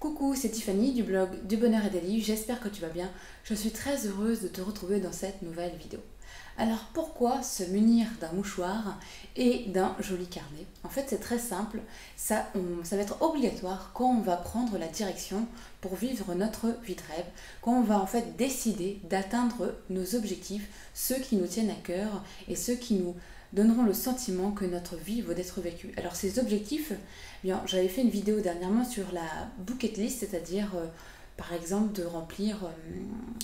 Coucou, c'est Tiffany du blog Du Bonheur et des Livres, j'espère que tu vas bien. Je suis très heureuse de te retrouver dans cette nouvelle vidéo. Alors pourquoi se munir d'un mouchoir et d'un joli carnet? En fait c'est très simple, ça va être obligatoire quand on va prendre la direction pour vivre notre vie de rêve, quand on va en fait décider d'atteindre nos objectifs, ceux qui nous tiennent à cœur et ceux qui nous donneront le sentiment que notre vie vaut d'être vécue. Alors ces objectifs, eh bien, j'avais fait une vidéo dernièrement sur la bucket list, c'est-à-dire par exemple de remplir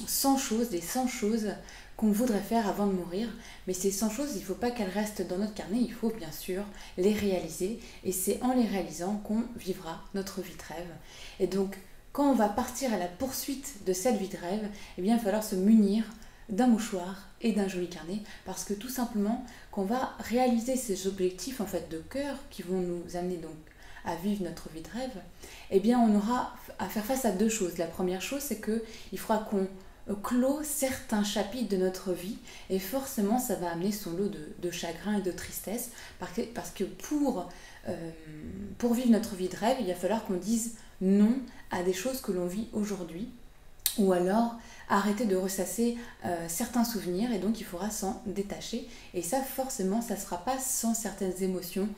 100 choses, les 100 choses qu'on voudrait faire avant de mourir. Mais ces 100 choses, il ne faut pas qu'elles restent dans notre carnet, il faut bien sûr les réaliser. Et c'est en les réalisant qu'on vivra notre vie de rêve. Et donc, quand on va partir à la poursuite de cette vie de rêve, eh bien, il va falloir se munir d'un mouchoir et d'un joli carnet, parce que tout simplement qu'on va réaliser ces objectifs en fait de cœur qui vont nous amener donc à vivre notre vie de rêve, eh bien on aura à faire face à deux choses. La première chose, c'est qu'il faudra qu'on clôt certains chapitres de notre vie, et forcément ça va amener son lot de chagrin et de tristesse, parce que pour vivre notre vie de rêve, il va falloir qu'on dise non à des choses que l'on vit aujourd'hui, ou alors arrêter de ressasser certains souvenirs, et donc il faudra s'en détacher, et ça forcément ça ne sera pas sans certaines émotions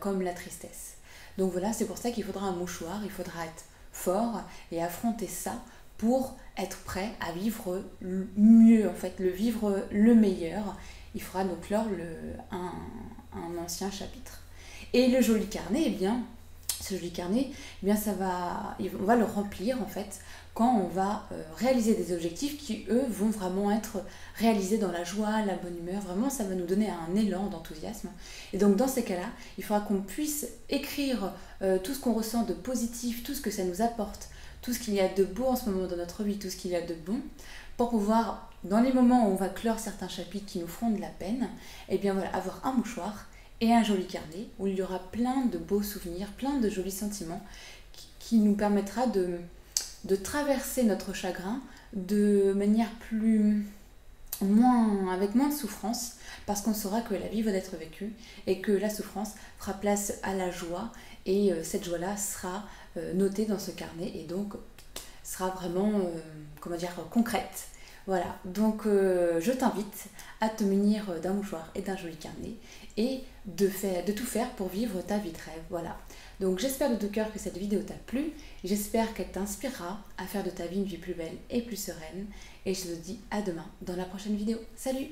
comme la tristesse. Donc voilà, c'est pour ça qu'il faudra un mouchoir, il faudra être fort et affronter ça pour être prêt à vivre mieux, en fait, le vivre le meilleur. Il faudra donc lire un ancien chapitre. Et le joli carnet, eh bien, ce joli carnet, eh bien on va le remplir en fait quand on va réaliser des objectifs qui eux vont vraiment être réalisés dans la joie, la bonne humeur. Vraiment ça va nous donner un élan d'enthousiasme. Et donc dans ces cas-là, il faudra qu'on puisse écrire tout ce qu'on ressent de positif, tout ce que ça nous apporte, tout ce qu'il y a de beau en ce moment dans notre vie, tout ce qu'il y a de bon, pour pouvoir, dans les moments où on va clore certains chapitres qui nous feront de la peine, eh bien voilà, avoir un mouchoir et un joli carnet où il y aura plein de beaux souvenirs, plein de jolis sentiments qui nous permettra de traverser notre chagrin de manière avec moins de souffrance, parce qu'on saura que la vie va être vécue et que la souffrance fera place à la joie, et cette joie-là sera notée dans ce carnet et donc sera vraiment concrète. Voilà, donc je t'invite à te munir d'un mouchoir et d'un joli carnet et de tout faire pour vivre ta vie de rêve. Voilà, donc j'espère de tout cœur que cette vidéo t'a plu, j'espère qu'elle t'inspirera à faire de ta vie une vie plus belle et plus sereine, et je te dis à demain dans la prochaine vidéo. Salut!